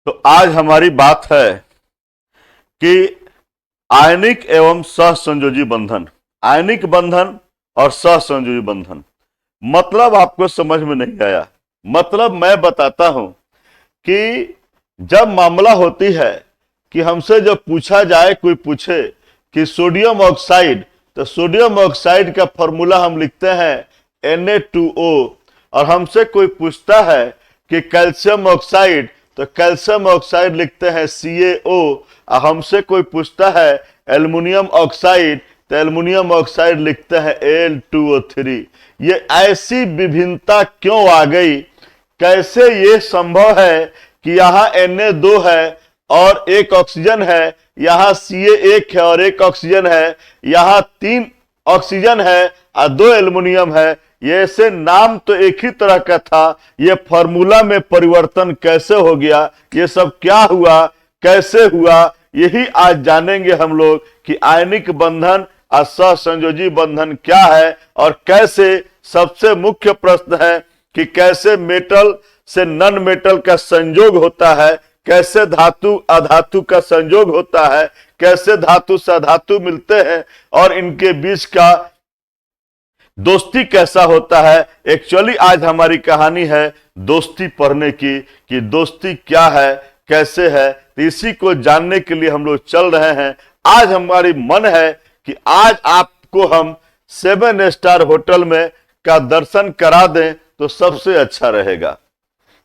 तो आज हमारी बात है कि आयनिक एवं सहसंयोजी बंधन। आयनिक बंधन और सहसंयोजी बंधन मतलब आपको समझ में नहीं आया। मतलब मैं बताता हूं कि जब मामला होती है कि हमसे जब पूछा जाए, कोई पूछे कि सोडियम ऑक्साइड, तो सोडियम ऑक्साइड का फॉर्मूला हम लिखते हैं Na2O। और हमसे कोई पूछता है कि कैल्शियम ऑक्साइड, तो कैल्शियम ऑक्साइड लिखते हैं CaO। और हमसे कोई पूछता है एल्युमिनियम ऑक्साइड, तो एल्युमिनियम ऑक्साइड लिखते हैं Al2O3। ये ऐसी विभिन्नता क्यों आ गई? कैसे ये संभव है कि यहाँ Na2 है और एक ऑक्सीजन है, यहाँ Ca1 है और एक ऑक्सीजन है, यहाँ 3 ऑक्सीजन है और 2 एल्युमिनियम है। ये ऐसे नाम तो एक ही तरह का था, ये फॉर्मूला में परिवर्तन कैसे हो गया? ये सब क्या हुआ, कैसे हुआ? यही आज जानेंगे हम लोग कि आयनिक बंधन और सहसंयोजी बंधन क्या है और कैसे। सबसे मुख्य प्रश्न है कि कैसे मेटल से नॉन मेटल का संयोग होता है, कैसे धातु अधातु का संयोग होता है, कैसे धातु से अधातु मिलते हैं और इनके बीच का दोस्ती कैसा होता है। एक्चुअली आज हमारी कहानी है दोस्ती पढ़ने की, कि दोस्ती क्या है, कैसे है। तो इसी को जानने के लिए हम लोग चल रहे हैं। आज हमारी मन है कि आज आपको हम 7 स्टार होटल में का दर्शन करा दें तो सबसे अच्छा रहेगा।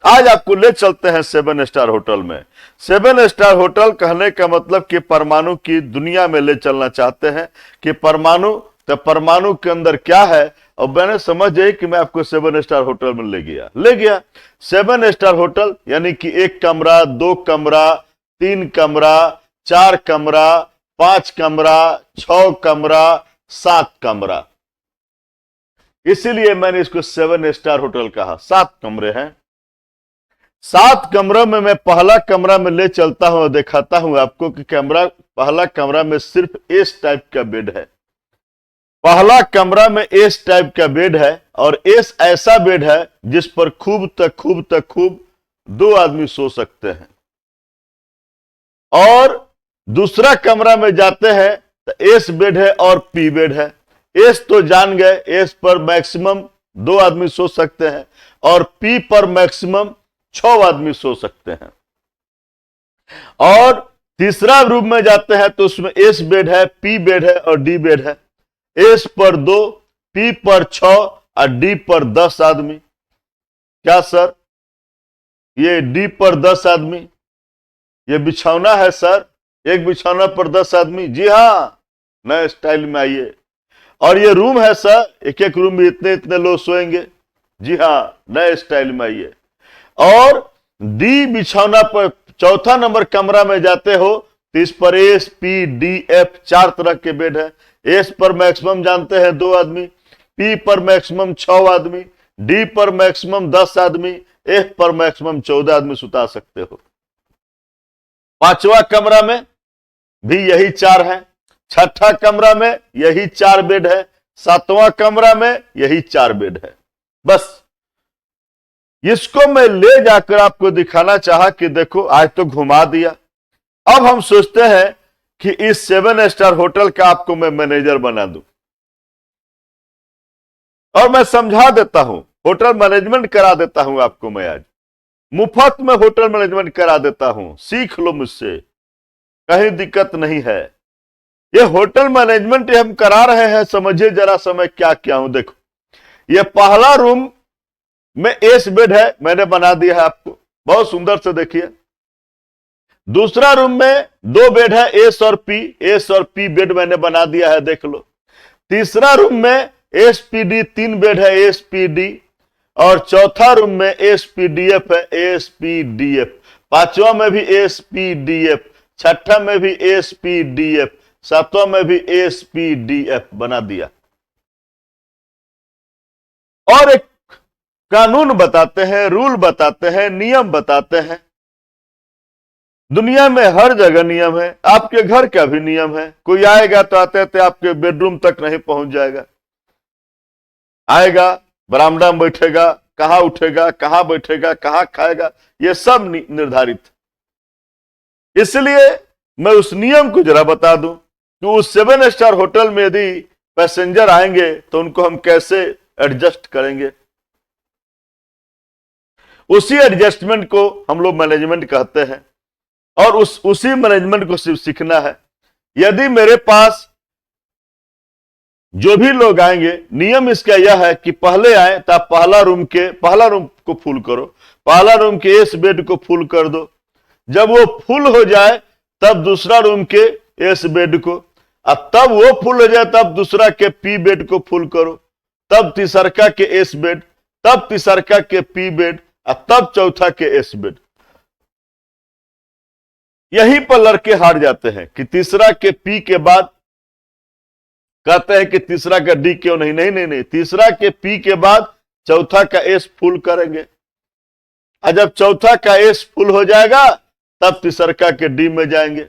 आज आपको ले चलते हैं 7 स्टार होटल में। 7 स्टार होटल कहने का मतलब कि परमाणु की दुनिया में ले चलना चाहते हैं कि परमाणु, तो परमाणु के अंदर क्या है। और मैंने समझ जाए कि मैं आपको 7 स्टार होटल में ले गया 7 स्टार होटल यानी कि 1 कमरा, 2 कमरा, 3 कमरा, 4 कमरा, 5 कमरा, 6 कमरा, 7 कमरा। इसीलिए मैंने इसको 7 स्टार होटल कहा। 7 कमरे हैं। 7 कमरों में मैं पहला कमरा में ले चलता हूं और दिखाता हूं आपको कि पहला कमरा में सिर्फ इस टाइप का बेड है। पहला कमरा में इस टाइप का बेड है और इस ऐसा बेड है जिस पर खूब 2 आदमी सो सकते हैं। और दूसरा कमरा में जाते हैं तो एस बेड है और पी बेड है। एस तो जान गए, एस पर मैक्सिमम 2 आदमी सो सकते हैं और पी पर मैक्सिमम 6 आदमी सो सकते हैं। और तीसरा रूम में जाते हैं तो उसमें एस बेड है, पी बेड है और डी बेड है। एस पर 2, पी पर 6 और डी पर 10 आदमी। क्या सर, ये डी पर 10 आदमी, ये बिछौना है सर, एक बिछौना पर 10 आदमी। जी हाँ, नए स्टाइल में आइए। और ये रूम है सर, एक एक रूम में इतने लोग सोएंगे। जी हाँ, नए स्टाइल में आइए। और डी बिछौना पर चौथा नंबर कमरा में जाते हो तो इस पर एस, पी, डी, एफ 4 तरह के बेड है। एस पर मैक्सिमम जानते हैं 2 आदमी, पी पर मैक्सिमम 6 आदमी, डी पर मैक्सिमम 10 आदमी, एफ पर मैक्सिमम 14 आदमी सुता सकते हो। 5वां कमरा में भी यही 4 है। 6ठा कमरा में यही 4 बेड है। 7वां कमरा में यही 4 बेड है। बस इसको मैं ले जाकर आपको दिखाना चाहा कि देखो, आज तो घुमा दिया। अब हम सोचते हैं कि इस 7 स्टार होटल का आपको मैं मैनेजर बना दूं और मैं समझा देता हूं, होटल मैनेजमेंट करा देता हूं आपको। मैं आज मुफ्त में होटल मैनेजमेंट करा देता हूं, सीख लो मुझसे, कहीं दिक्कत नहीं है। ये होटल मैनेजमेंट हम करा रहे हैं, समझिए जरा समय क्या क्या हूं। देखो, ये पहला रूम में एस बेड है, मैंने बना दिया है आपको, बहुत सुंदर से देखिए। दूसरा रूम में 2 बेड है, एस और पी। एस और पी बेड मैंने बना दिया है, देख लो। तीसरा रूम में एस पी डी 3 बेड है, एस पी डी। और चौथा रूम में एस पी डी एफ है, एस पी डी एफ। 5वां में भी एस पी डी एफ, 6ठा में भी एस पी डी एफ, 7वां में भी एस पी डी एफ बना दिया। और एक कानून बताते हैं, रूल बताते हैं, नियम बताते हैं। दुनिया में हर जगह नियम है, आपके घर का भी नियम है। कोई आएगा तो आते आते आपके बेडरूम तक नहीं पहुंच जाएगा। आएगा, बरामदा में बैठेगा, कहां उठेगा, कहां बैठेगा, कहां खाएगा, यह सब निर्धारित। इसलिए मैं उस नियम को जरा बता दूं कि उस 7 स्टार होटल में यदि पैसेंजर आएंगे तो उनको हम कैसे एडजस्ट करेंगे। उसी एडजस्टमेंट को हम लोग मैनेजमेंट कहते हैं और उसी मैनेजमेंट को सिर्फ सीखना है। यदि मेरे पास जो भी लोग आएंगे, नियम इसका यह है कि पहले आए तो आप पहला रूम को फुल करो, पहला रूम के एस बेड को फुल कर दो। जब वो फुल हो जाए तब दूसरा रूम के एस बेड को, और तब वो फुल हो जाए तब दूसरा के पी बेड को फुल करो, तब तीसरका के एस बेड, तब तीसरका के पी बेड, और तब चौथा के एस बेड। यहीं पर लड़के हार जाते हैं कि तीसरा के पी के बाद कहते हैं कि तीसरा का डी क्यों नहीं, नहीं नहीं नहीं, तीसरा के पी के बाद चौथा का एस फुल करेंगे, और जब चौथा का एस फुल हो जाएगा तब तीसरका के डी में जाएंगे,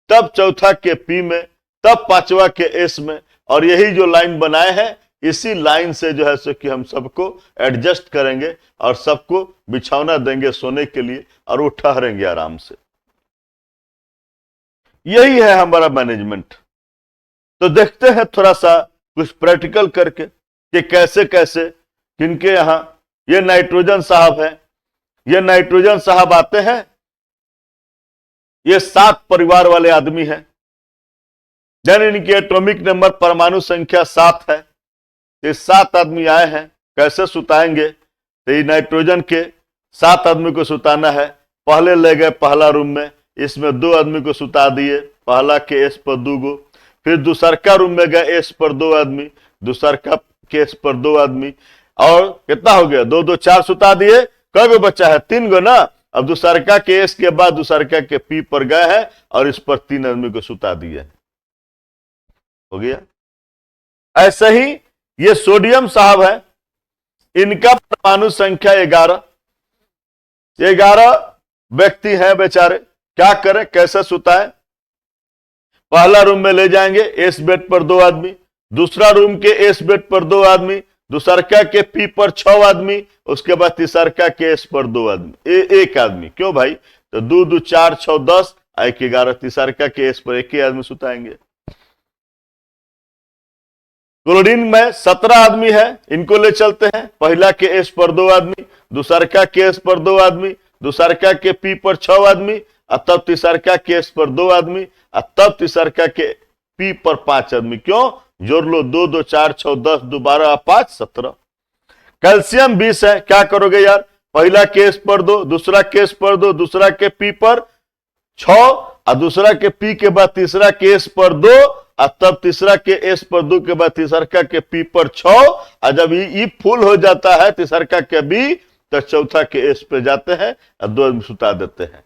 तब चौथा के पी में, तब पांचवा के एस में। और यही जो लाइन बनाए हैं, इसी लाइन से जो है सो कि हम सबको एडजस्ट करेंगे और सबको बिछौना देंगे सोने के लिए, और वो ठहरेंगे आराम से। यही है हमारा मैनेजमेंट। तो देखते हैं थोड़ा सा कुछ प्रैक्टिकल करके कि कैसे कैसे किनके यहां ये नाइट्रोजन साहब है, ये नाइट्रोजन साहब आते हैं, ये 7 परिवार वाले आदमी हैं, यानी इनकी एटॉमिक नंबर परमाणु संख्या 7 है। ये 7 आदमी आए हैं, कैसे सुताएंगे? तो ये नाइट्रोजन के 7 आदमी को सुताना है। पहले ले गए पहला रूम में, इसमें 2 आदमी को सुता दिए, पहला के एस पर 2 गो। फिर दूसरका रूम में गए एस पर 2 आदमी, दूसरका के एस पर 2 आदमी, और कितना हो गया? 2 2 4 सुता दिए। कई गो बच्चा है? 3 गो ना। अब दूसरका के एस के बाद दूसरका के पी पर गए हैं और इस पर 3 आदमी को सुता दिए। हो गया। ऐसे ही ये सोडियम साहब है, इनका परमाणु संख्या 11 व्यक्ति हैं बेचारे। क्या करें, कैसे सुताएं? पहला रूम में ले जाएंगे, एस बेड पर 2 आदमी, दूसरा रूम के एस बेड पर 2 आदमी, दूसरका के पी पर 6 आदमी, उसके बाद तीसरका के एस पर 2 आदमी, 1 आदमी। क्यों भाई? तो 2 2 4 6 10, 1 11, तीसरका के एस पर 1 आदमी सुताएंगे। क्लोरीन में 17 आदमी है, इनको ले चलते हैं। पहला के एस पर 2 आदमी, दूसरका के एस पर 2 आदमी, दूसरका के पी पर 6 आदमी, और तब तीसरका के एस पर 2 आदमी, और तब तीसरका के पी पर 5 आदमी। क्यों? जोड़ लो, 2 2 4 6 10 2 12 5 17। कैल्शियम 20 है, क्या करोगे यार? पहला केस पर 2, दूसरा केस पर 2, दूसरा के पी पर 6, और दूसरा के पी के बाद तीसरा केस पर 2, और तब तीसरा के एस पर 2 के बाद तीसरका के पी पर 6, और जब ई फुल हो जाता है तीसरका के बी, तो चौथा के एस पे जाते हैं और 2 आदमी सुता देते हैं।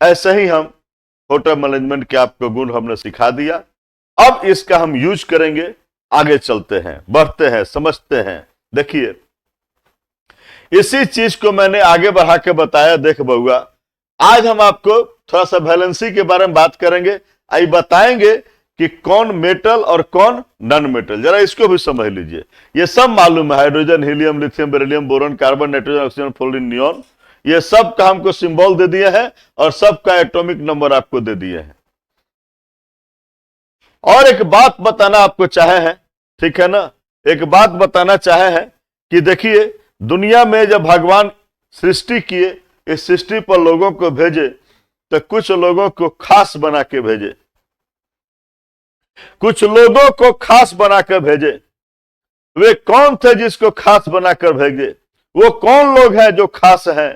ऐसे ही हम होटल मैनेजमेंट के आपको गुण हमने सिखा दिया। अब इसका हम यूज करेंगे, आगे चलते हैं, बढ़ते हैं, समझते हैं। देखिए, इसी चीज को मैंने आगे बढ़ा के बताया। देख बउआ, आज हम आपको थोड़ा सा वैलेंसी के बारे में बात करेंगे। आई बताएंगे कि कौन मेटल और कौन नॉन मेटल, जरा इसको भी समझ लीजिए। ये सब मालूम है, hydrogen, helium, lithium, beryllium, boron, carbon, nitrogen, oxygen, fluorine, neon, ये सब का हमको सिंबल दे दिए हैं और सबका एटॉमिक नंबर आपको दे दिए हैं। और एक बात बताना आपको चाहे हैं, ठीक है ना, एक बात बताना चाहे हैं कि देखिए, दुनिया में जब भगवान सृष्टि किए, इस सृष्टि पर लोगों को भेजे, तो कुछ लोगों को खास बना के भेजे, कुछ लोगों को खास बनाकर भेजे। वे कौन थे जिसको खास बनाकर भेजे? वो कौन लोग हैं जो खास हैं?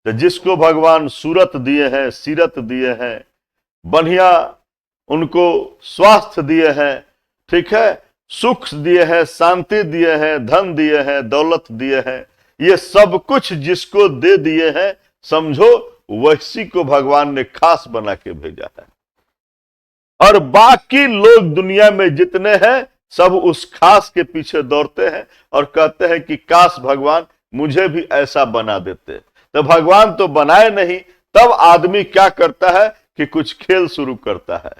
तो जिसको भगवान सूरत दिए हैं, सीरत दिए हैं, बढ़िया उनको स्वास्थ्य दिए हैं, ठीक है, सुख दिए हैं, शांति दिए हैं, धन दिए हैं, दौलत दिए हैं, ये सब कुछ जिसको दे दिए हैं, समझो वैसी को भगवान ने खास बना के भेजा है। और बाकी लोग दुनिया में जितने हैं, सब उस खास के पीछे दौड़ते हैं और कहते हैं कि काश भगवान मुझे भी ऐसा बना देते। तो भगवान तो बनाए नहीं, तब आदमी क्या करता है कि कुछ खेल शुरू करता है,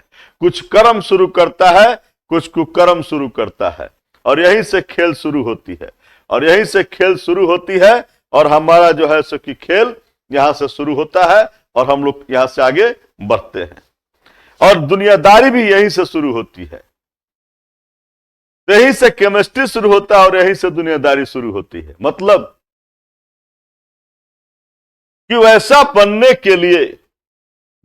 कुछ कर्म शुरू करता है, कुछ कुकर्म शुरू करता है, और यहीं से खेल शुरू होती है, और यहीं से खेल शुरू होती है। और हमारा जो है सो कि खेल यहां से शुरू होता है और हम लोग यहां से आगे बढ़ते हैं, और दुनियादारी भी यहीं से शुरू होती है। यहीं से केमिस्ट्री शुरू होता है और यहीं से दुनियादारी शुरू होती है। मतलब कि वैसा बनने के लिए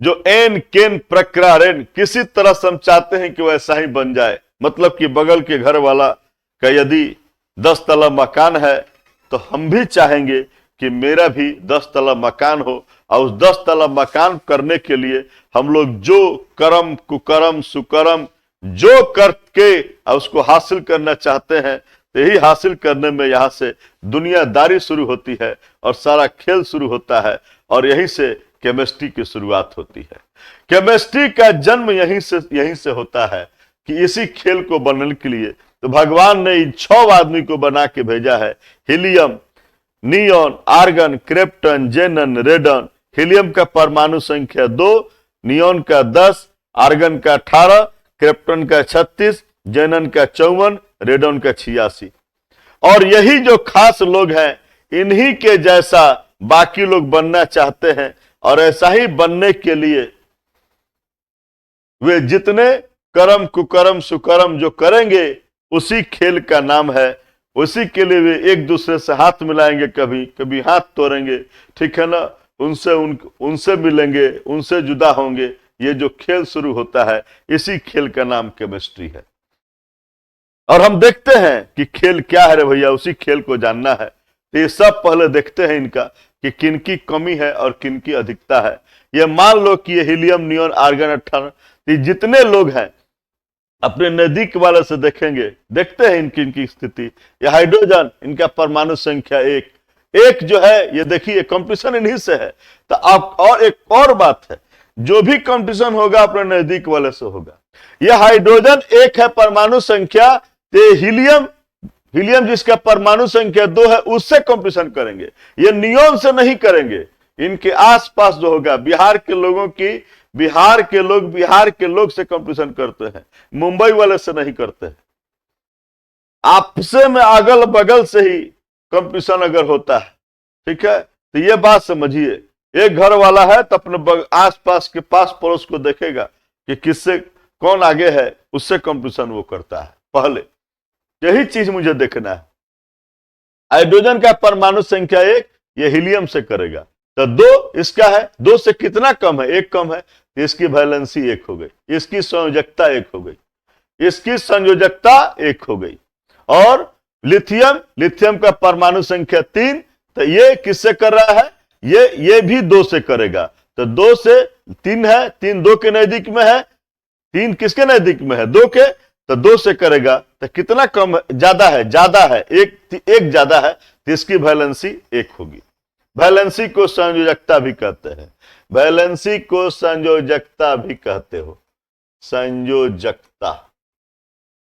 जो एन केन प्रक्रारेन किसी तरह से हम चाहते हैं कि वैसा ही बन जाए। मतलब कि बगल के घर वाला का यदि 10 तला मकान है तो हम भी चाहेंगे कि मेरा भी 10 तला मकान हो, और उस 10 तला मकान करने के लिए हम लोग जो कर्म कुकर्म सुकर्म जो करके उसको हासिल करना चाहते हैं, तो यही हासिल करने में यहां से दुनियादारी शुरू होती है और सारा खेल शुरू होता है, और यहीं से केमिस्ट्री की शुरुआत होती है। केमिस्ट्री का जन्म यहीं से होता है कि इसी खेल को बनने के लिए तो भगवान ने इन 6 आदमी को बना के भेजा है। Helium, neon, argon, krypton, जेनन, रेडन। Helium का परमाणु संख्या 2, नियॉन का 10, आर्गन का 18, क्रिप्टन का 36, जेनन का 54, रेडन का 86। और यही जो खास लोग हैं, इन्हीं के जैसा बाकी लोग बनना चाहते हैं, और ऐसा ही बनने के लिए वे जितने कर्म कुकर्म सुकर्म जो करेंगे, उसी खेल का नाम है। उसी के लिए वे एक दूसरे से हाथ मिलाएंगे, कभी कभी हाथ तोड़ेंगे, ठीक है ना, उनसे मिलेंगे, उनसे जुदा होंगे। ये जो खेल शुरू होता है, इसी खेल का नाम केमिस्ट्री है। और हम देखते हैं कि खेल क्या है रे भैया, उसी खेल को जानना है। तो ये सब पहले देखते हैं इनका कि किनकी कमी है और किनकी अधिकता है। ये मान लो कि ये हीलियम, नियॉन, आर्गन 18, जितने लोग हैं अपने नजदीक वाले से देखेंगे, देखते हैं इनकी स्थिति। ये हाइड्रोजन, इनका परमाणु संख्या 1 जो है, ये देखिए कंपटीशन इन्हीं से है। तो आप और एक और बात है, जो भी कंपटीशन होगा अपने नजदीक वाले से होगा। यह हाइड्रोजन 1 है परमाणु संख्या, तो हीलियम जिसका परमाणु संख्या 2 है, उससे कंपटीशन करेंगे। ये नियॉन से नहीं करेंगे। इनके आसपास जो होगा, बिहार के लोग से कंपटीशन करते हैं, मुंबई वाले से नहीं करते हैं। आपसे में अगल बगल से ही कंपटीशन अगर होता है, ठीक है, तो ये बात समझिए, एक घर वाला है तो अपने आसपास के पास पड़ोस को देखेगा कि किससे कौन आगे है, उससे कंपटीशन वो करता है पहले। यही चीज मुझे देखना है। हाइड्रोजन का परमाणु संख्या 1 ये हीलियम से करेगा, तो 2 इसका है, 2 से कितना कम है, 1 कम है, तो इसकी वैलेंसी 1 हो गई, इसकी संयोजकता 1 हो गई, इसकी संयोजकता 1 हो गई। और लिथियम का परमाणु संख्या 3, तो ये किससे कर रहा है, ये भी 2 से करेगा। तो 2 से 3 है, 3 2 के नजदीक में है, 3 किसके नजदीक में है, 2 के, तो 2 से करेगा। तो कितना कम है, ज्यादा है, एक ज्यादा है, तो इसकी वैलेंसी 1 होगी। वैलेंसी को संयोजकता भी कहते हैं, वैलेंसी को संयोजकता भी कहते हो, संयोजकता,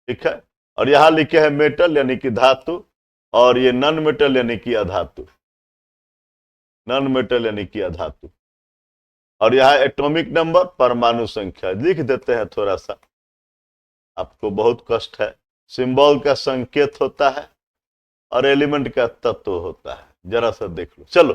ठीक है। और यहां लिखे है मेटल यानी कि धातु, और ये नॉन मेटल यानी कि अधातु, नॉन मेटल यानी कि अधातु। और यहां एटॉमिक नंबर, परमाणु संख्या लिख देते हैं थोड़ा सा, आपको बहुत कष्ट है। सिंबल का संकेत होता है और एलिमेंट का तत्व होता है, जरा सा देख लो। चलो,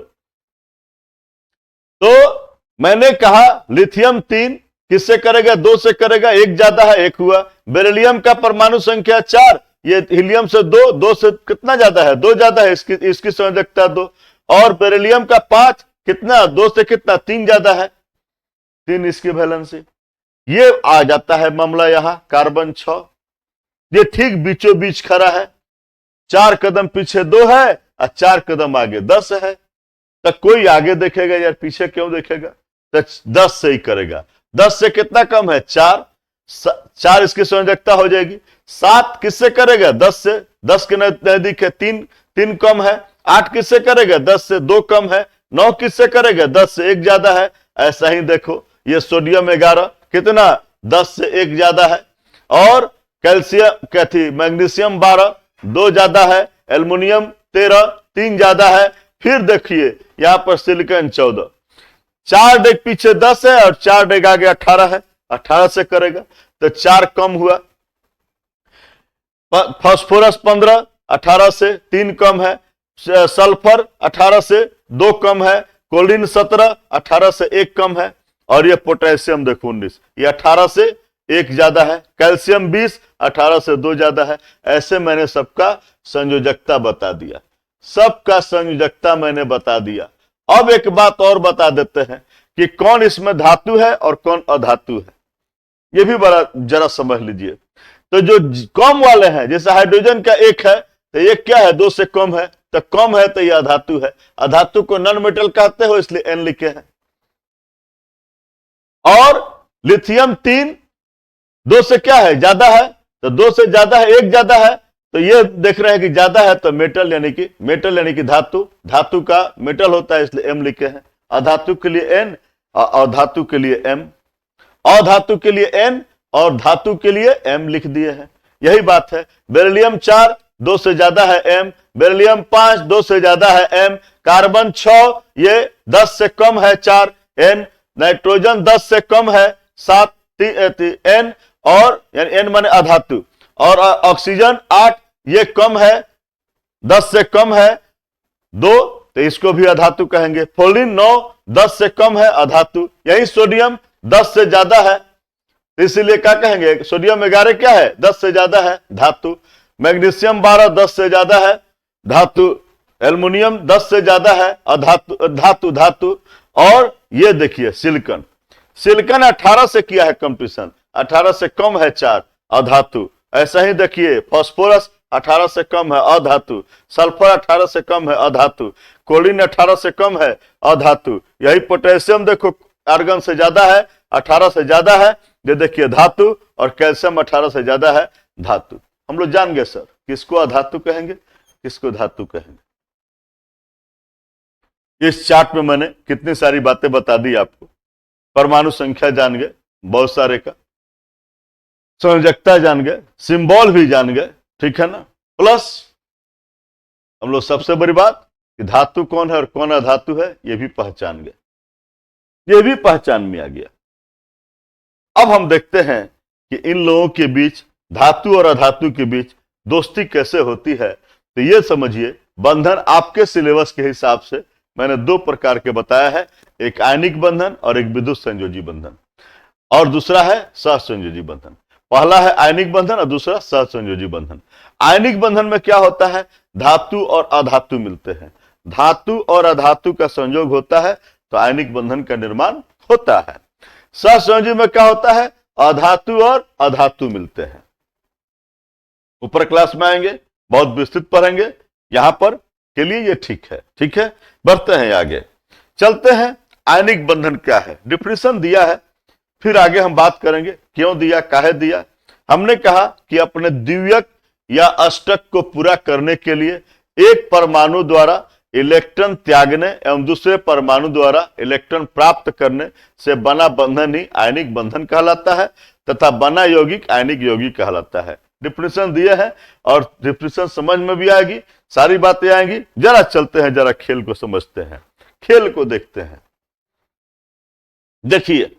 तो मैंने कहा लिथियम 3 किससे करेगा, 2 से करेगा, 1 ज्यादा है, 1 हुआ। बेरिलियम का परमाणु संख्या 4, ये हीलियम से 2 से कितना ज्यादा है, 2 ज्यादा है, इसकी संयोजकता 2। और बेरिलियम का 5 कितना, 2 से कितना, 3 ज्यादा है, 3 इसकी वैलेंसी। ये आ जाता है मामला यहां कार्बन 6, ये ठीक बीचों बीच खड़ा है, 4 कदम पीछे 2 है और 4 कदम आगे 10 है। तो कोई आगे देखेगा यार, पीछे क्यों देखेगा, तो 10 से ही करेगा। 10 से कितना कम है, 4 इसकी संयोजकता हो जाएगी। 7 किससे करेगा, 10 से, 10 के नजदीक है, 3 कम है। 8 किससे करेगा, 10 से 2 कम है। 9 किससे करेगा, 10 से 1 ज्यादा है। ऐसा ही देखो, ये सोडियम 11 कितना, 10 से 1 ज्यादा है। और कैल्शियम क्या थी, मैग्नीशियम 12, 2 ज्यादा है। एल्युमिनियम 13, 3 ज्यादा है। फिर देखिए यहां पर सिलिकॉन 14, 4 डेग पीछे 10 है और 4 डेग आगे 18 है, 18 से करेगा, तो 4 कम हुआ। फास्फोरस 15, 18 से 3 कम है। सल्फर 18 से 2 कम है। कोलिन 17, 18 से 1 कम है, और ये पोटेशियम देखो 19, ये 18 से 1 ज्यादा है। कैल्शियम 20, 18 से 2 ज्यादा है। ऐसे मैंने सबका संयोजकता बता दिया, सबका संयोजकता मैंने बता दिया। अब एक बात और बता देते हैं कि कौन इसमें धातु है और कौन अधातु है, ये भी बड़ा जरा समझ लीजिए। तो जो कम वाले हैं, जैसे हाइड्रोजन का 1 है तो ये क्या है, 2 से कम है, तो कम है तो ये अधातु है। अधातु को नॉन मेटल कहते हो, इसलिए N लिखे हैं। और लिथियम 3, 2 से क्या है, ज्यादा है, तो 2 से ज्यादा है, 1 ज्यादा है, तो ये देख रहे हैं कि ज्यादा है, तो मेटल यानी कि धातु, धातु का मेटल होता है, इसलिए M लिखे हैं। अधातु के लिए N और धातु के लिए M, अधातु के लिए N और धातु के लिए M लिख दिए हैं। यही बात है। बेरिलियम 4, 2 से ज्यादा है M, बेरिलियम 5, 2 से ज्यादा है M, कार्बन 6, ये 10 से कम है 4 N, नाइट्रोजन 10 से कम है 7 N, और यानी N माने अधातु, और ऑक्सीजन 8, ये कम है, 10 से कम है 2, तो इसको भी अधातु कहेंगे। फ्लोरीन 9, 10 से कम है, अधातु। यही सोडियम 10 से ज्यादा है, इसीलिए क्या कहेंगे, सोडियम 11 क्या है, 10 से ज्यादा है, धातु। मैग्नीशियम 12, 10 से ज्यादा है, धातु। एल्युमिनियम 10 से ज्यादा है, अधातु, धातु। और ये देखिए सिलिकॉन, सिलिकॉन 18 से किया है कंपटीशन, 18 से कम है 4, अधातु। ऐसा ही देखिए फास्फोरस 18 से कम है, अधातु। सल्फर 18 से कम है, अधातु। क्लोरीन 18 से कम है, अधातु। यही पोटेशियम देखो आर्गन से ज्यादा है, 18 से ज्यादा है, ये देखिए धातु। और कैल्शियम 18 से ज्यादा है, धातु। हम लोग जान गए सर किसको अधातु कहेंगे, किसको धातु कहेंगे। इस चार्ट में मैंने कितनी सारी बातें बता दी आपको। परमाणु संख्या जान गए, बहुत सारे का संयोजकता जान गए, सिंबल भी जान गए, ठीक है ना। प्लस हम लोग सबसे बड़ी बात कि धातु कौन है और कौन अधातु है, ये भी पहचान गए, ये भी पहचान में आ गया। अब हम देखते हैं कि इन लोगों के बीच, धातु और अधातु के बीच दोस्ती कैसे होती है। तो ये समझिए, बंधन आपके सिलेबस के हिसाब से मैंने 2 प्रकार के बताया है, एक आयनिक बंधन और एक विद्युत संयोजी बंधन, और दूसरा है सहसंयोजी बंधन। पहला है आयनिक बंधन और दूसरा सहसंयोजी बंधन। आयनिक बंधन में क्या होता है, धातु और अधातु मिलते हैं, धातु और अधातु का संयोग होता है, तो आयनिक बंधन का निर्माण होता है। सहसंयोजी में क्या होता है, अधातु और अधातु मिलते हैं। ऊपर क्लास में आएंगे, बहुत विस्तृत पढ़ेंगे, यहां पर के लिए ये ठीक है, ठीक है। बढ़ते हैं आगे, चलते हैं। आयनिक बंधन क्या है, डिफिनेशन दिया है, फिर आगे हम बात करेंगे क्यों दिया, काहे दिया। हमने कहा कि अपने द्वितीयक या अष्टक को पूरा करने के लिए एक परमाणु द्वारा इलेक्ट्रॉन त्यागने एवं दूसरे परमाणु द्वारा इलेक्ट्रॉन प्राप्त करने से बना बंधन ही आयनिक बंधन कहलाता है, तथा बना यौगिक आयनिक यौगिक कहलाता है। डिफिनेशन दिए हैं और डिफिनेशन समझ में भी आएगी, सारी बातें आएंगी। जरा चलते हैं, जरा खेल को समझते हैं, खेल को देखते हैं। देखिए,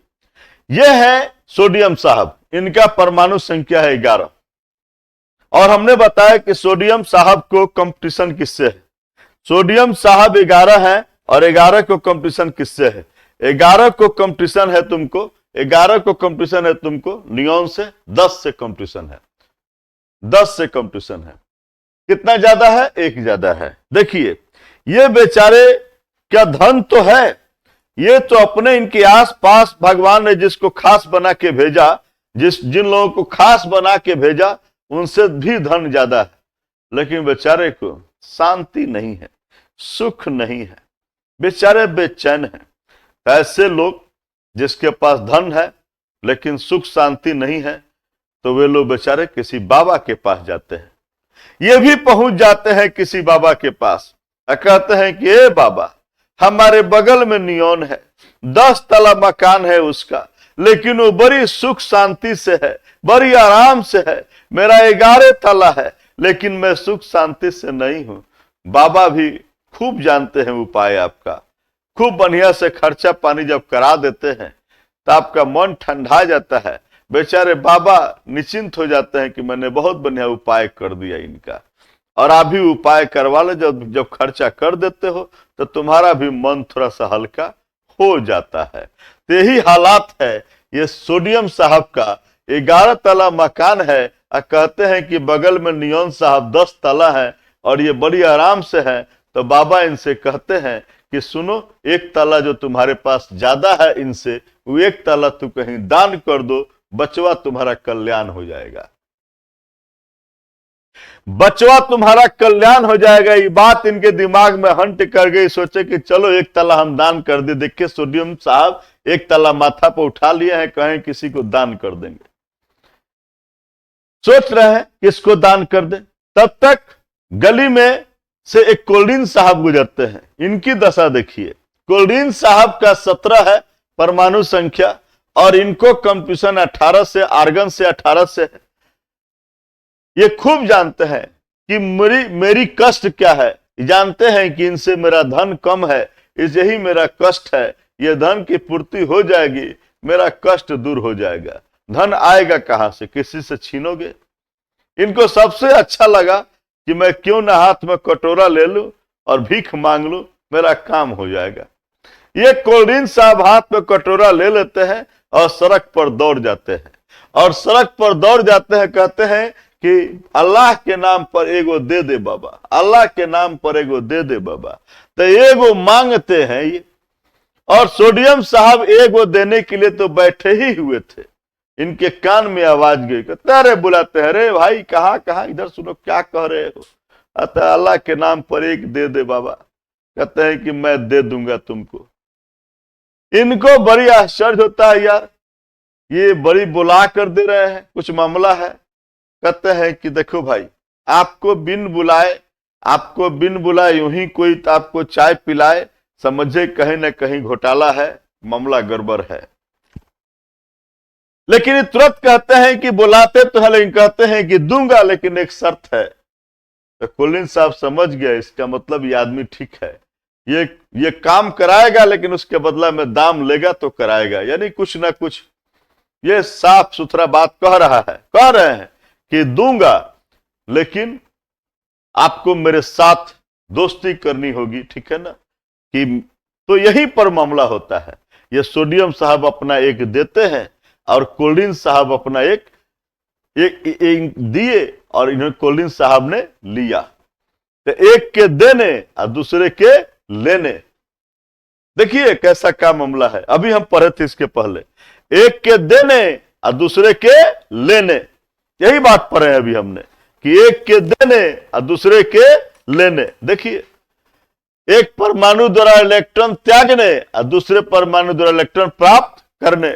यह है सोडियम साहब, इनका परमाणु संख्या है 11, और हमने बताया कि सोडियम साहब को कंपटीशन किससे है। सोडियम साहब 11 है और 11 को कंपटीशन किससे है, 11 को कंपटीशन है तुमको, 11 को कंपटीशन है तुमको नियॉन से, 10 से कंपटीशन है, 10 से कंपटीशन है। कितना ज्यादा है, 1 ज्यादा है। देखिए, ये बेचारे क्या धन तो है, ये तो अपने इनके आसपास भगवान ने जिसको खास बना के भेजा, जिन लोगों को खास बना के भेजा, उनसे भी धन ज्यादा है, लेकिन बेचारे को शांति नहीं है, सुख नहीं है, बेचारे बेचैन हैं। ऐसे लोग जिसके पास धन है लेकिन सुख शांति नहीं है, तो वे लोग बेचारे किसी बाबा के पास जाते हैं। ये भी पहुंच जाते हैं किसी बाबा के पास, कहते हैं कि ए बाबा, हमारे बगल में नियॉन है, 10 तला मकान है उसका, लेकिन वो बड़ी सुख शांति से है, बड़ी आराम से है। मेरा 11 तला है, लेकिन मैं सुख शांति से नहीं हूं। बाबा भी खूब जानते हैं उपाय आपका, खूब बढ़िया से खर्चा पानी जब करा देते हैं तो आपका मन ठंडा जाता है। बेचारे बाबा निश्चिंत हो जाते हैं कि मैंने बहुत बढ़िया उपाय कर दिया इनका, और आप भी उपाय करवा लो। जब जब खर्चा कर देते हो तो तुम्हारा भी मन थोड़ा सा हल्का हो जाता है। तो यही हालात है। ये सोडियम साहब का 11 तला मकान है और कहते हैं कि बगल में नियोन साहब 10 तला है और ये बड़ी आराम से है। तो बाबा इनसे कहते हैं कि सुनो, 1 तला जो तुम्हारे पास ज्यादा है इनसे, वो 1 तला तू कहीं दान कर दो, बचवा तुम्हारा कल्याण हो जाएगा, बचवा तुम्हारा कल्याण हो जाएगा। ये बात इनके दिमाग में हंट कर गई। सोचे कि चलो 1 तला हम दान कर दे। देखिए सोडियम साहब 1 तला माथा पर उठा लिए हैं, कहें किसी को दान कर देंगे, सोच रहे हैं किसको दान कर दे। तब तक गली में से एक कोल्डीन साहब गुजरते हैं। इनकी दशा देखिए, कोल्डीन साहब का 17 है परमाणु संख्या और इनको कंप्यूशन 18 से, आर्गन से 18 से है। ये खूब जानते हैं कि मेरी कष्ट क्या है, जानते हैं कि इनसे मेरा धन कम है, इस यही मेरा कष्ट है। ये धन की पूर्ति हो जाएगी, मेरा कष्ट दूर हो जाएगा। धन आएगा कहां से, किसी से छीनोगे। इनको सबसे अच्छा लगा कि मैं क्यों ना हाथ में कटोरा ले लूं और भीख मांग लूं, मेरा काम हो जाएगा। ये कोल्डीन साहब हाथ में कटोरा ले लेते हैं और सड़क पर दौड़ जाते हैं। और सड़क पर दौड़ जाते हैं, कहते हैं कि अल्लाह के नाम पर एगो दे दे बाबा, अल्लाह के नाम पर एगो दे दे बाबा। तो एगो मांगते हैं ये। और सोडियम साहब एगो देने के लिए तो बैठे ही हुए थे, इनके कान में आवाज गई। कहते अरे बुलाते हैं, अरे भाई कहाँ कहाँ, इधर सुनो क्या कह रहे हो। कहते अल्लाह के नाम पर एक दे दे बाबा। कहते हैं कि मैं दे दूंगा तुमको। इनको बड़ी आश्चर्य होता है, यार ये बड़ी बुला कर दे रहे हैं, कुछ मामला है। कहते हैं कि देखो भाई, आपको बिन बुलाए यूं ही कोई तो आपको चाय पिलाए, समझे कहीं ना कहीं घोटाला है, मामला गड़बड़ है। लेकिन ये तुरंत कहते हैं कि बुलाते तो है, लेकिन कहते हैं कि दूंगा, लेकिन एक शर्त है। तो कोलिन साहब समझ गया, इसका मतलब ये आदमी ठीक है, ये काम कराएगा, लेकिन उसके बदला में दाम लेगा तो कराएगा। यानी कुछ ना कुछ ये साफ सुथरा बात कह रहे हैं कि दूंगा, लेकिन आपको मेरे साथ दोस्ती करनी होगी, ठीक है ना। कि तो यहीं पर मामला होता है। ये सोडियम साहब अपना एक देते हैं और कोल्डीन साहब अपना एक दिए और इन्होंने कोल्डीन साहब ने लिया। तो एक के देने और दूसरे के लेने, देखिए कैसा क्या मामला है। अभी हम पढ़े थे इसके पहले, एक के देने और दूसरे के लेने, यही बात पढ़े हैं अभी हमने कि एक के देने और दूसरे के लेने। देखिए, एक परमाणु द्वारा इलेक्ट्रॉन त्यागने और दूसरे परमाणु द्वारा इलेक्ट्रॉन प्राप्त करने,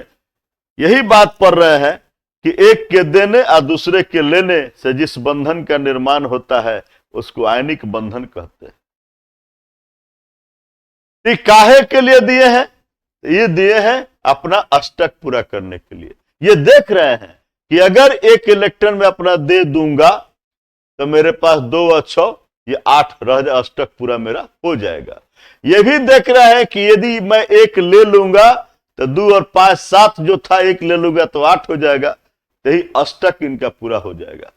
यही बात पढ़ रहे हैं कि एक के देने और दूसरे के लेने से जिस बंधन का निर्माण होता है उसको आयनिक बंधन कहते हैं। ये काहे के लिए दिए हैं? ये दिए हैं अपना अष्टक पूरा करने के लिए। ये देख रहे हैं कि अगर एक इलेक्ट्रॉन में अपना दे दूंगा तो मेरे पास 2 और 6 ये 8 रह जाए, अष्टक पूरा मेरा हो जाएगा। ये भी देख रहे हैं कि यदि मैं एक ले लूंगा तो 2 और 5 7 जो था, एक ले लूंगा तो 8 हो जाएगा, तो ही अष्टक इनका पूरा हो जाएगा।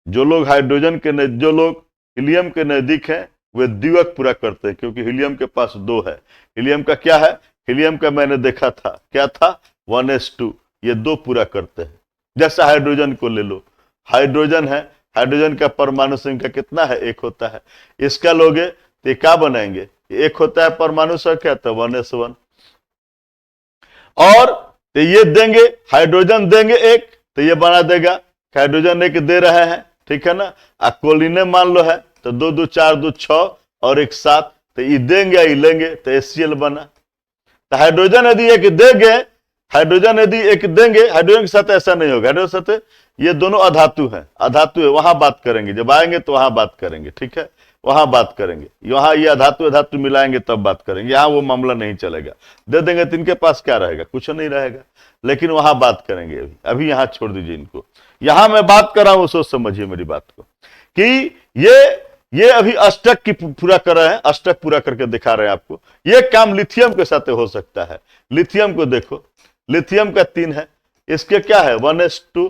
जो लोग हाइड्रोजन के जो लोग हीलियम के नजदीक हैं वे द्वितीयक पूरा करते हैं, क्योंकि हीलियम के पास 2 है। हीलियम का क्या है? हीलियम का मैंने देखा था, क्या था? 1s2, ये 2 पूरा करते हैं। जैसा हाइड्रोजन को ले लो, हाइड्रोजन है, हाइड्रोजन का परमाणु संख्या कितना है? 1 होता है। इसका लोगे तो क्या बनाएंगे? 1 होता है परमाणु संख्या, तो 1s1। और तो ये देंगे, हाइड्रोजन देंगे 1, तो ये बना देगा, हाइड्रोजन 1 दे रहे हैं, ठीक है ना। कोलिने मान लो है तो 2 2 4 2 6 और 1 7, तो ये देंगे ये लेंगे तो HCl बना। तो हाइड्रोजन यदि 1 देंगे, हाइड्रोजन यदि 1 देंगे, हाइड्रोजन के साथ ऐसा नहीं होगा। हाइड्रोजन के साथ ये दोनों अधातु हैं, अधातु है, वहां बात करेंगे, जब आएंगे तो वहां बात करेंगे, ठीक है, वहां बात करेंगे। वहां ये अधातु मिलाएंगे तब बात करेंगे, यहां वो मामला नहीं चलेगा। दे देंगे तो इनके पास क्या रहेगा? कुछ नहीं रहेगा, लेकिन वहां बात करेंगे। अभी यहां छोड़ दीजिए इनको, यहां मैं बात कर रहा हूं, सोच समझिए मेरी बात को कि ये अभी अष्टक की पूरा कर रहे हैं, अष्टक पूरा करके दिखा रहे हैं आपको। ये काम लिथियम के साथ हो सकता है। लिथियम को देखो, लिथियम का 3 है, इसके क्या है? 1s2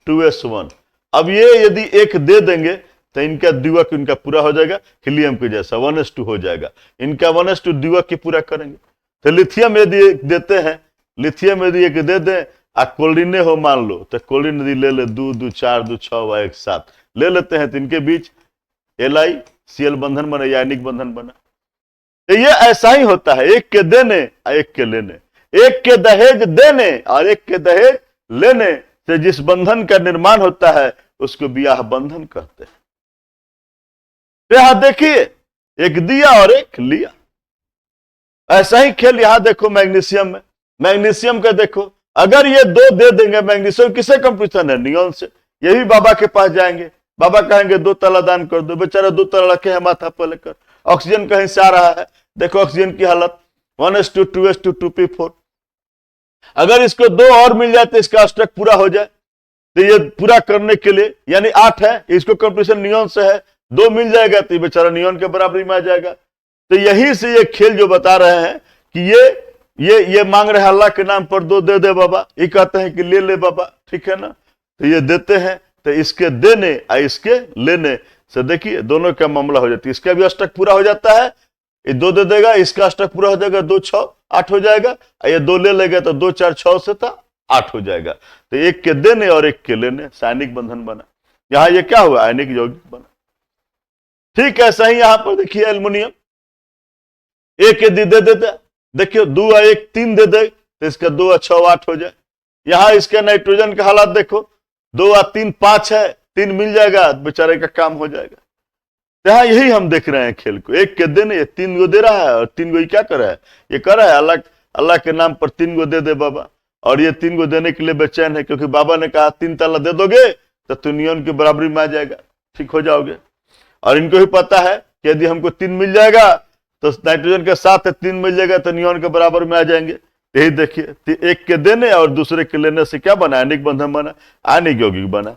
2s1। अब ये यदि 1 दे देंगे तो इनका द्वितीयक इनका पूरा हो जाएगा हीलियम के जैसा 1s2 हो जाएगा। इनका 1s2 द्वितीयक की पूरा करेंगे। तो लिथियम यदि देते हैं, लिथियम यदि एक दे दें आ क्लोरीन हो मान लो, तो क्लोरीन यदि ले ले 2 2 4 2 6 व 1 7 ले लेते हैं, तो इनके बीच LiCl बंधन बना, आयनिक बंधन बना। तो ये ऐसा ही होता है, एक के देने और एक के लेने, एक के दहेज देने और एक के दहेज लेने से जिस बंधन का निर्माण होता है उसको विवाह बंधन कहते हैं। तो यहां देखिए, एक दिया और एक लिया। ऐसा ही खेल यहां देखो मैग्नीशियम में, मैग्नीशियम का देखो, अगर ये 2 दे देंगे मैग्नीशियम, किसे कंपटीशन है? नियॉन से। यही बाबा के पास जाएंगे, बाबा कहेंगे 2 ताला दान कर दो, बेचारा 2 ताला रखे है माथा पर लेकर। ऑक्सीजन कहीं से आ रहा है, देखो ऑक्सीजन की हालत 1s2 2s2 2p4। अगर इसको 2 और मिल जाए तो इसका अष्टक पूरा हो जाए। तो ये पूरा करने के लिए यानी 8 है, इसको कंपटीशन नियॉन से है, 2 मिल जाएगा तो बेचारा नियॉन के बराबरी में आ जाएगा। तो यही से ये खेल जो बता रहे हैं कि ये मांग रहे हैं अल्लाह के नाम पर 2 दे दे बाबा, ये कहते हैं कि ले ले बाबा, ठीक है ना। तो ये देते हैं, तो इसके देने और इसके लेने से देखिए दोनों का मामला हो जाती है। इसका भी अष्टक पूरा हो जाता है, ये 2 दे देगा, इसका अष्टक पूरा हो जाएगा, 2 6 8 हो जाएगा, और ये 2 ले लेगा तो 2 4 6 से था 8 हो जाएगा। तो एक के देने और एक के लेने से आयनिक बंधन बना। यहां ये क्या हुआ? आयनिक यौगिक बना। ठीक ऐसा ही यहां पर देखिए एल्युमिनियम, एक यदि दे देते, देखिए 2 और 1 3 दे दे तो इसका 2 और 6 8 हो जाए। यहां इसके नाइट्रोजन का हालात देखो, 2 और 3 5 है, 3 मिल जाएगा, बेचारे का काम हो जाएगा। यहां यही हम देख रहे हैं खेल को, एक के देने, ये 3 गो दे रहा है और 3 गो ये क्या कर रहा है? ये कर रहा है अल्लाह के नाम पर 3 गो दे दे बाबा, और ये 3 गो देने के लिए बेचैन है, क्योंकि बाबा ने कहा 3 ताला दे दोगे तो तुम नियॉन की बराबरी में आ जाएगा, ठीक हो जाओगे। और इनको भी पता है कि यदि हमको 3 मिल जाएगा तो नाइट्रोजन के साथ 3 मिल जाएगा तो नियॉन के बराबर में आ जाएंगे। यही देखिए, एक के देने और दूसरे के लेने से क्या बना? आयनिक बंधन बना, आयनिक यौगिक बना।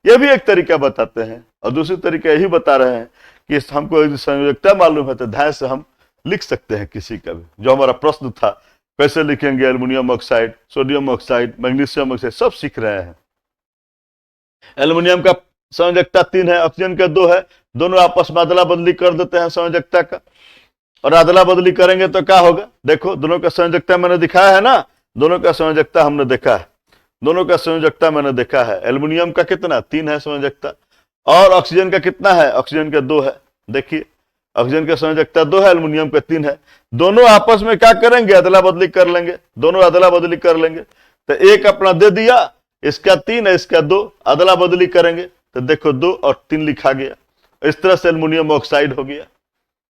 यह भी एक तरीका बताते हैं, और दूसरी तरीका यही बता रहे हैं कि हमको यदि संयोजकता मालूम है तो ध्यान से हम लिख सकते हैं किसी का भी। जो हमारा प्रश्न था कैसे लिखेंगे, aluminium oxide, sodium oxide, magnesium oxide, सब सीख रहे हैं। एल्युमिनियम का संयोजकता 3 है, ऑक्सीजन का 2 है, दोनों आपस में अदला बदली कर देते हैं संयोजकता का, और अदला बदली करेंगे तो क्या होगा? देखो दोनों का संयोजकता मैंने दिखाया है ना, दोनों का संयोजकता हमने देखा है, दोनों का संयोजकता मैंने देखा है। एल्युमिनियम का कितना? 3 है संयोजकता, और ऑक्सीजन का कितना है? ऑक्सीजन का 2 है। देखिए ऑक्सीजन का संयोजकता 2 है, एल्युमिनियम का 3 है। दोनों आपस में क्या करेंगे? अदला बदली कर लेंगे, दोनों अदला बदली कर लेंगे। तो एक अपना दे दिया, इसका 3 है, इसका 2, अदला बदली करेंगे तो देखो 2 और 3 लिखा गया। इस तरह से एल्युमिनियम ऑक्साइड हो गया।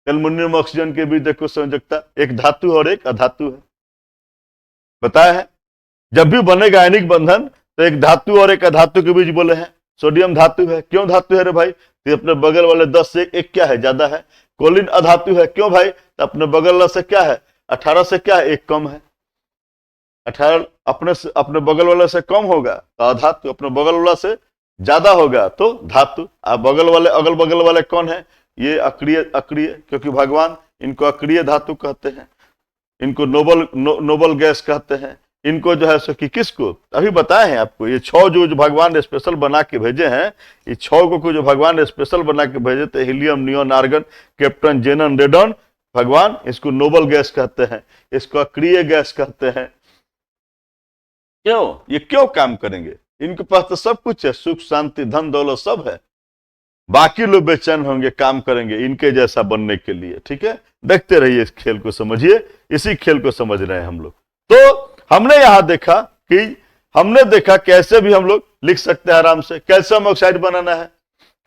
एल्युमिनियम ऑक्सीजन के बीच देखो संयोजकता, एक धातु और एक अधातु है, बताया है। जब भी बनेगा आयनिक बंधन तो एक धातु और एक अधातु के बीच बोले हैं। सोडियम धातु है, क्यों धातु है रे भाई? तो अपने बगल वाले 10 से एक क्या है? ज्यादा है। क्लोरीन अधातु है, क्यों भाई? तो अपने बगल वाले से क्या है? 18 से क्या है? एक कम है। 18 अपने बगल वाले से कम होगा तो अधातु, अपने बगल वाला से ज्यादा होगा तो धातु। अब बगल वाले अगल बगल वाले कौन है? ये अक्रिय, क्योंकि भगवान इनको अक्रिय धातु कहते हैं, इनको नोबल गैस कहते हैं। इनको जो है सो कि किसको अभी बताए हैं आपको, ये 6 जो भगवान ने स्पेशल बना के भेजे हैं, ये 6 को जो भगवान ने स्पेशल बना के भेजे थे, हीलियम, नियोन, आर्गन, कैप्टन, जेनन, रेडन, भगवान इसको नोबल गैस कहते हैं, इसको अक्रिय गैस कहते हैं। क्यों? ये क्यों काम करेंगे? इनके पास तो सब कुछ है, सुख शांति धन दौलत सब है। बाकी लोग बेचैन होंगे, काम करेंगे इनके जैसा बनने के लिए। ठीक है, देखते रहिए इस खेल को, समझिए, इसी खेल को समझ रहे हैं हम लोग। तो हमने यहां देखा कैसे भी हम लोग लिख सकते हैं आराम से। कैल्शियम ऑक्साइड बनाना है,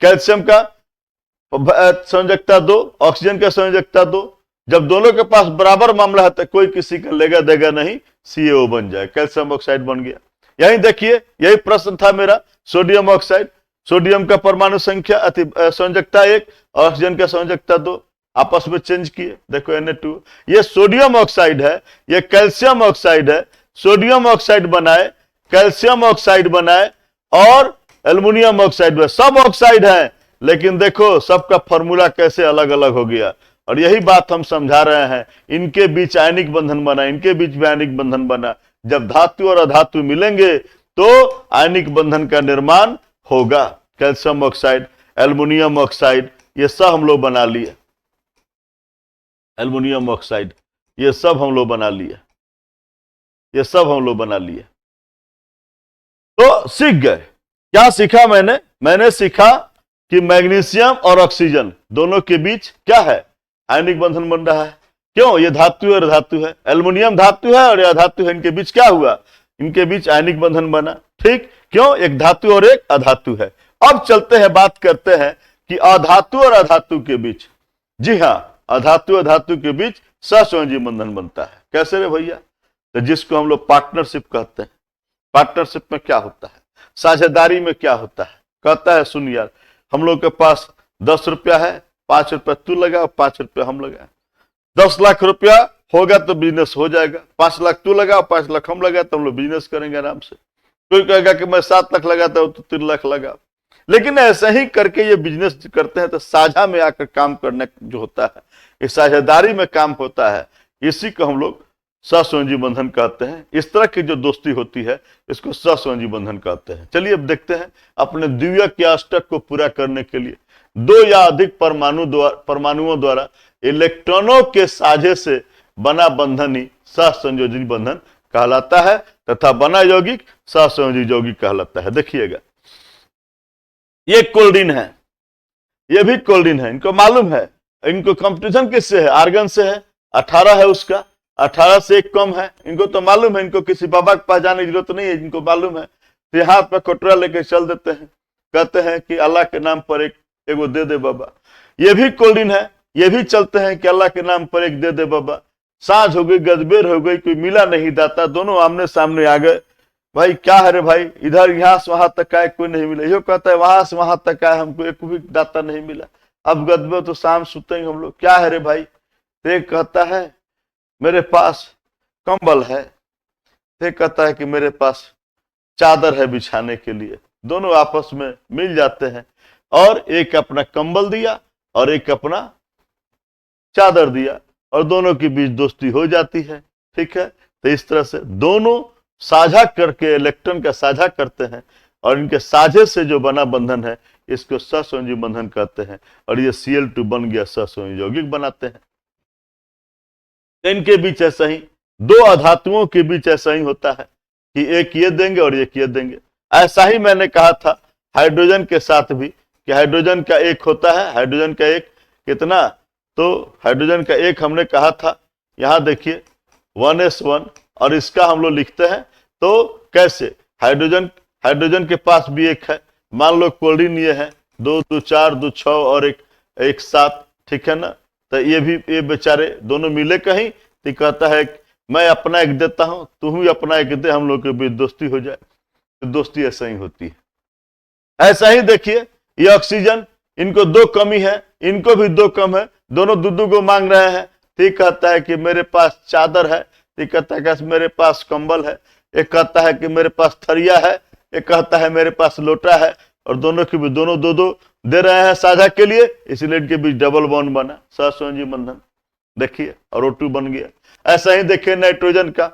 कैल्शियम का संयोजकता 2, ऑक्सीजन का संयोजकता 2। जब दोनों के पास बराबर मामला है तो कोई किसी का लेगा देगा नहीं, CaO बन जाए, कैल्शियम ऑक्साइड बन गया। यही देखिए, यही प्रश्न था मेरा। सोडियम ऑक्साइड, सोडियम का परमाणु संख्या संयोजकता 1, ऑक्सीजन का संयोजकता 2, आपस में चेंज किए, देखो Na2। ये सोडियम ऑक्साइड है, ये कैल्शियम ऑक्साइड है। सोडियम ऑक्साइड बनाए, कैल्शियम ऑक्साइड बनाए और एल्युमिनियम ऑक्साइड बनाए, सब ऑक्साइड है, लेकिन देखो सबका फॉर्मूला कैसे अलग अलग हो गया। और यही बात हम समझा रहे हैं, इनके बीच आयनिक बंधन बना, इनके बीच भी आयनिक बंधन बना। जब धातु और अधातु मिलेंगे तो आयनिक बंधन का निर्माण होगा। कैल्शियम ऑक्साइड, एल्युमिनियम ऑक्साइड, ये सब हम लोग बना लिए। एल्युमिनियम ऑक्साइड ये सब हम लोग बना लिए, ये सब हम लोग बना लिए। तो सीख गए। क्या सीखा मैंने? मैंने सीखा कि मैग्नीशियम और ऑक्सीजन दोनों के बीच क्या है? आयनिक बंधन बन रहा है। क्यों? ये धातु और धातु है, एल्युमिनियम धातु है और यह धातु है, इनके बीच क्या हुआ? इनके बीच आयनिक बंधन बना। ठीक, क्यों? एक धातु और एक अधातु है। अब चलते हैं, बात करते हैं कि अधातु और अधातु के बीच, जी हां, अधातु और धातु के बीच सहसंयोजी बंधन बनता है। कैसे रे भैया? तो जिसको हम लोग पार्टनरशिप कहते हैं। पार्टनरशिप में क्या होता है? साझेदारी में क्या होता है? कहता है सुन यार, हम लोग के पास 10 रुपया है, 5 रुपया तू लगा और 5 रुपया हम लगाए। 10 लाख रुपया होगा तो बिजनेस हो जाएगा। 5 लाख तू लगा और 5 लाख हम लगा तो हम लोग बिजनेस करेंगे आराम से। कोई कहेगा कि मैं 7 लाख लगाता हूं तो 3 लाख लगा। लेकिन ऐसे ही करके ये बिजनेस करते हैं तो साझा में आकर काम करने जो होता है, इस साझेदारी में काम होता है, इसी को हम लोग सहसंयोजी बंधन कहते हैं। इस तरह की जो दोस्ती होती है इसको सहसंयोजी बंधन कहते हैं। चलिए अब देखते हैं, अपने द्वितीयक या अष्टक को पूरा करने के लिए 2 या अधिक परमाणुओं द्वारा इलेक्ट्रॉनों के साझे से बना बंधन ही सहसंयोजी बंधन कहलाता है तथा बना यौगिक सहसंयोजी यौगिक कहलाता है। देखिएगा, ये कोल्डिन है, ये भी कोल्डिन है, इनको मालूम है। इनको कंपटीशन किससे है? आर्गन से है। 18 है उसका, 18 से एक कम है। इनको तो मालूम है, इनको किसी बाबा के पास जाने की जरूरत नहीं है, इनको मालूम है। तो हाथ में कटोरा लेके चल देते हैं, कहते हैं कि अल्लाह के नाम पर एक वो दे दे बाबा। ये भी कोल्डिन है, ये भी चलते हैं कि अल्लाह के नाम पर एक दे दे बाबा। सांझ हो गई, गदबेर हो गई, कोई मिला नहीं दाता, दोनों आमने सामने आ गए। भाई क्या है रे भाई, इधर यहाँ से वहां तक आए, कोई नहीं मिला। यो कहता है वहां से वहां तक आए, हमको एक भी दाता नहीं मिला। अब गदबे तो शाम सुतेंगे हम लोग। क्या है रे भाई? तो कहता है मेरे पास कंबल है, तो कहता है कि मेरे पास चादर है बिछाने के लिए। दोनों आपस में मिल जाते हैं और एक अपना कंबल दिया और एक अपना चादर दिया और दोनों के बीच दोस्ती हो जाती है। ठीक है, तो इस तरह से दोनों साझा करके इलेक्ट्रॉन का साझा करते हैं और इनके साझे से जो बना बंधन है इसको सहसंयोजी बंधन कहते हैं। और ये Cl2 बन गया, सहसंयोजी यौगिक बनाते हैं। इनके बीच ऐसा ही, 2 अधातुओं के बीच ऐसा ही होता है कि एक ये देंगे और एक ये देंगे। ऐसा ही मैंने कहा था हाइड्रोजन के साथ भी कि हाइड्रोजन का एक होता है। हाइड्रोजन का एक कितना? तो हाइड्रोजन का एक हमने कहा था, यहां देखिए 1s1, और इसका हम लोग लिखते हैं तो कैसे? हाइड्रोजन के पास भी एक है। मान लो क्लोरीन ये है, 2 2 4 2 6 और एक 7। ठीक है ना? तो ये भी, ये बेचारे दोनों मिले कहीं, तो कहता है मैं अपना एक देता हूं, तू ही अपना एक दे, हम लोग के बीच दोस्ती हो जाए। तो दोस्ती ऐसा ही होती है। ऐसा ही देखिए, ये ऑक्सीजन, इनको 2 कमी है, इनको भी 2 कम है, दोनों दूध को मांग रहे हैं। ठीक, कहता है कि मेरे पास चादर है, एक कहता है कि मेरे पास कंबल है, एक कहता है कि मेरे पास थरिया है, एक कहता है मेरे पास लोटा है, और दोनों के भी दोनों 2-2 दे रहे हैं साझा के लिए, इसलिए इनके बीच डबल बॉन्ड बना, सहसंयोजी बंधन। देखिए, और O2 बन गया। ऐसा ही देखिए नाइट्रोजन का,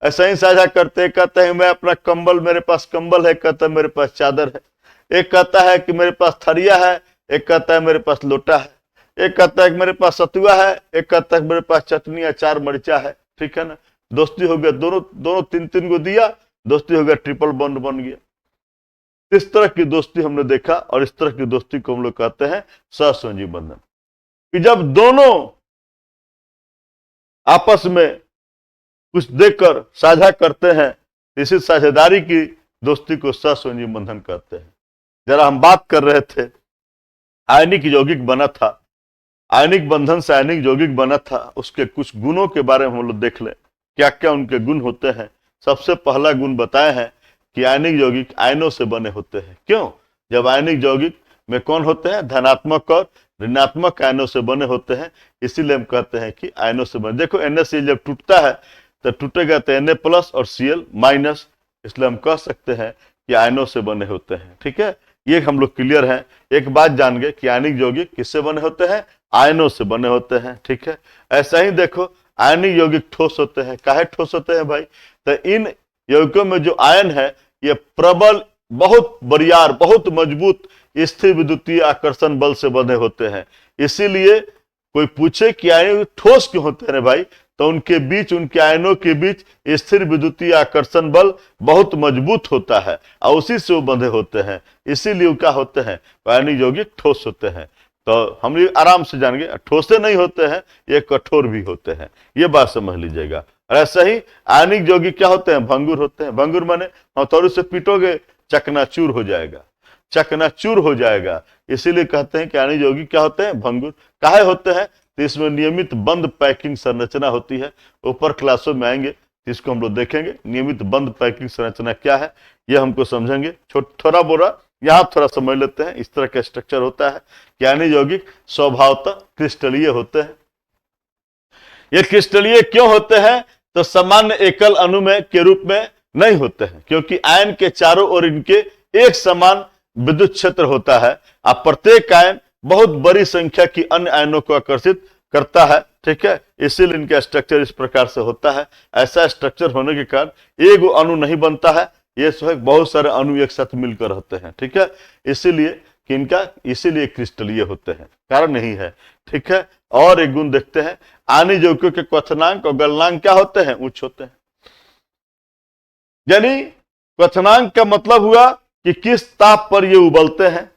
ऐसा ही साझा करते, कहते हैं मैं अपना कंबल, मेरे पास कंबल है, कहता है मेरे पास चादर है। एक कहता है कि मेरे पास थरिया है, एक कहता है मेरे पास लोटा है, एक कहता है कि मेरे पास सतुआ है, एक कहता है कि मेरे पास चटनी अचार मर्चा है। ठीक है ना? दोस्ती हो गया, दोनों 3-3 को दिया, दोस्ती हो गया, ट्रिपल बॉन्ड बन गया। इस तरह की दोस्ती हमने देखा और इस तरह की दोस्ती को हम लोग कहते हैं सहसंयोजी बंधन। कि जब दोनों आपस में कुछ देकर साझा करते हैं, इसी साझेदारी की दोस्ती को सहसंयोजी बंधन कहते हैं। जरा हम बात कर रहे थे आयनिक यौगिक बना था, आयनिक बंधन से आयनिक यौगिक बना था, उसके कुछ गुणों के बारे में हम लोग देख लें, क्या क्या उनके गुण होते हैं। सबसे पहला गुण बताए हैं कि आयनिक यौगिक आयनों से बने होते हैं। क्यों? जब आयनिक यौगिक में कौन होते हैं? धनात्मक और ऋणात्मक आयनों से बने होते हैं, इसीलिए हम कहते हैं कि आयनों से बने। देखो NaCl जब टूटता है तो टूटेगा तो Na+ और Cl-, इसलिए हम कह सकते हैं कि आयनों से बने होते हैं। ठीक है, ये हम लोग क्लियर हैं। एक बात जान गए कि आयनिक यौगिक किससे बने होते हैं? आयनों से बने होते हैं। ठीक है, ऐसा ही देखो आयनिक यौगिक ठोस होते हैं। काहे ठोस होते हैं भाई? तो इन यौगिकों में जो आयन है ये प्रबल, बहुत बरियार, बहुत मजबूत स्थिर विद्युतीय आकर्षण बल से बंधे होते हैं। इसीलिए कोई पूछे कि आयन ठोस क्यों होते हैं भाई, तो उनके बीच, उनके आयनों के बीच स्थिर विद्युतीय आकर्षण बल बहुत मजबूत होता है और उसी से वो बंधे होते हैं। इसीलिए वो क्या होते हैं, आयनिक यौगिक ठोस होते हैं। तो हम ये आराम से जानेंगे, ठोसे नहीं होते हैं, ये कठोर भी होते हैं, ये बात समझ लीजिएगा। और ऐसा ही आयनिक यौगिक क्या होते हैं, भंगुर होते हैं। भंगुर माने हथौड़े से पीटोगे चकनाचूर हो जाएगा, चकनाचूर हो जाएगा। इसीलिए कहते हैं कि आयनिक यौगिक क्या होते हैं, भंगुर। काहे होते हैं, तो इसमें नियमित बंद पैकिंग संरचना होती है। ऊपर क्लासों में आएंगे तो इसको हम लोग देखेंगे, नियमित बंद पैकिंग संरचना क्या है यह हमको समझेंगे। थोड़ा बोरा यहाँ थोड़ा समझ लेते हैं। इस तरह का स्ट्रक्चर होता है कि आयनिक यौगिक स्वभावतः क्रिस्टलीय होते हैं। ये क्रिस्टलीय क्यों होते हैं, तो सामान्य एकल अणु में के रूप में नहीं होते हैं, क्योंकि आयन के चारों ओर इनके एक समान विद्युत क्षेत्र होता है। अब प्रत्येक आयन बहुत बड़ी संख्या की अन्य आयनों को आकर्षित करता है, ठीक है। इसीलिए इनका स्ट्रक्चर इस प्रकार से होता है। ऐसा स्ट्रक्चर होने के कारण एक अणु नहीं बनता है, ये बहुत सारे अणु एक साथ मिलकर रहते हैं, ठीक है। इसीलिए कि इनका इसीलिए क्रिस्टलीय होते हैं, कारण यही है, ठीक है। और एक गुण देखते हैं, आयनिक यौगिकों के क्वथनांक और गलनांक क्या होते हैं, उच्च होते हैं। यानी क्वथनांक का मतलब हुआ कि किस ताप पर ये उबलते हैं,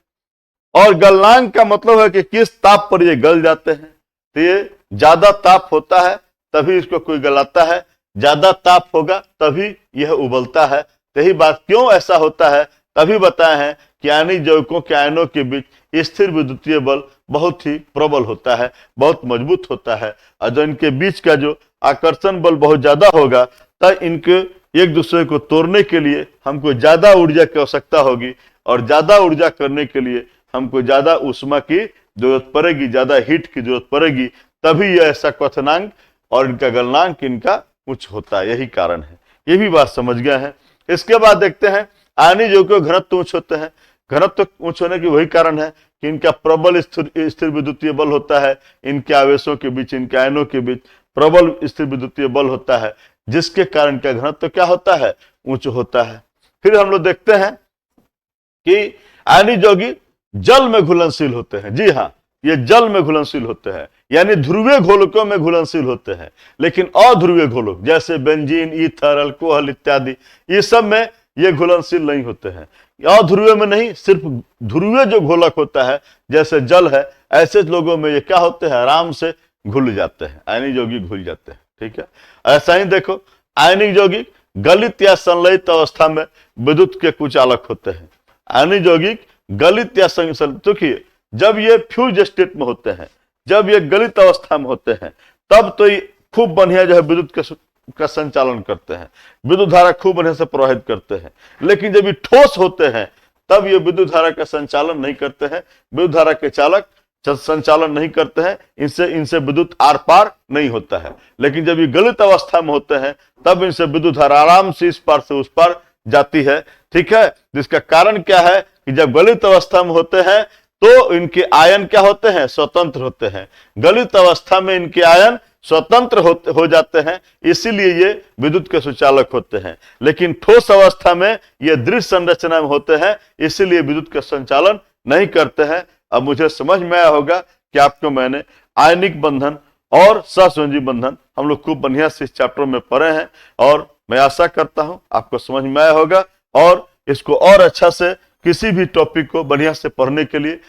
और गलनांक का मतलब है कि किस ताप पर ये गल जाते हैं। तो ये ज्यादा ताप होता है तभी इसको कोई गलाता है, ज्यादा ताप होगा तभी यह उबलता है। यही बात क्यों ऐसा होता है तभी बताए हैं कि आयनिक यौगिकों के आयनों के बीच स्थिर विद्युतीय बल बहुत ही प्रबल होता है, बहुत मजबूत होता है। और जो इनके बीच का जो आकर्षण बल बहुत ज्यादा होगा, तब इनके एक दूसरे को तोड़ने के लिए हमको ज्यादा ऊर्जा की आवश्यकता होगी, और ज्यादा ऊर्जा करने के लिए हमको ज्यादा ऊष्मा की जरूरत पड़ेगी, ज्यादा हीट की जरूरत पड़ेगी, तभी यह ऐसा क्वथनांक और इनका गलनांक इनका उच्च होता है। यही कारण है, ये भी बात समझ गए हैं। इसके बाद देखते हैं आयनिक यौगिकों के घनत्व उच्च होते हैं। घनत्व उच्च होने की वही कारण है कि इनका प्रबल स्थिर विद्युतीय बल होता है, इनके आवेशों के बीच, इनके आयनों के बीच प्रबल स्थिर विद्युतीय बल होता है, जिसके कारण का घनत्व क्या होता है, उच्च होता है। फिर हम लोग देखते हैं कि आयनिक यौगिक जल में घुलनशील होते हैं। जी हाँ, ये जल में घुलनशील होते हैं, यानी ध्रुवीय घोलकों में घुलनशील होते हैं। लेकिन अध्रुवीय घोलक जैसे बेंजीन, ईथर, अल्कोहल इत्यादि, ये सब में ये घुलनशील नहीं होते हैं। अध्रुवीय में नहीं, सिर्फ ध्रुवीय जो घोलक होता है जैसे जल है, ऐसे लोगों में ये क्या होते हैं, आराम से घुल जाते हैं, आयनिक यौगिक घुल जाते हैं, ठीक है। ऐसा ही देखो, आयनिक यौगिक गलित या संलयित अवस्था में विद्युत के कुचालक होते हैं। आयनिक यौगिक गलित या देखिए, जब ये फ्यूज स्टेट में होते हैं, जब ये गलित अवस्था में होते हैं, तब तो ये खूब बढ़िया जो है विद्युत का संचालन करते हैं, विद्युत धारा खूब बढ़िया से प्रवाहित करते हैं। लेकिन जब ये ठोस होते हैं तब ये विद्युत धारा का संचालन नहीं करते हैं, विद्युत धारा के चालक संचालन नहीं करते हैं, इनसे विद्युत आर पार नहीं होता है। लेकिन जब ये गलित अवस्था में होते हैं तब इनसे विद्युत धारा आराम से इस पार से उस पार जाती है, ठीक है। जिसका कारण क्या है कि जब गलित अवस्था में होते हैं तो इनके आयन क्या होते हैं, स्वतंत्र होते हैं। गलित अवस्था में इनके आयन स्वतंत्र हो जाते हैं, इसीलिए ये विद्युत के सुचालक होते हैं। लेकिन ठोस अवस्था में ये दृढ़ संरचना में होते हैं, इसीलिए विद्युत का संचालन नहीं करते हैं। अब मुझे समझ में आया होगा कि आपको मैंने आयनिक बंधन और सहसंयोजी बंधन हम लोग खूब बढ़िया से इस चैप्टर में पढ़े हैं, और मैं आशा करता हूं आपको समझ में आया होगा। और इसको और अच्छा से किसी भी टॉपिक को बढ़िया से पढ़ने के लिए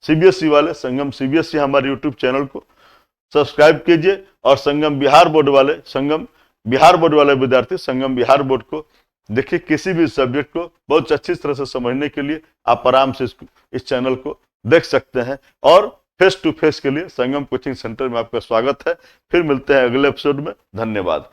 सीबीएसई वाले संगम सीबीएसई हमारे यूट्यूब चैनल को सब्सक्राइब कीजिए, और संगम बिहार बोर्ड वाले विद्यार्थी संगम बिहार बोर्ड को देखिए। किसी भी सब्जेक्ट को बहुत अच्छी तरह से समझने के लिए आप आराम से इस चैनल को देख सकते हैं। और फेस टू फेस के लिए संगम कोचिंग सेंटर में आपका स्वागत है। फिर मिलते हैं अगले एपिसोड में। धन्यवाद।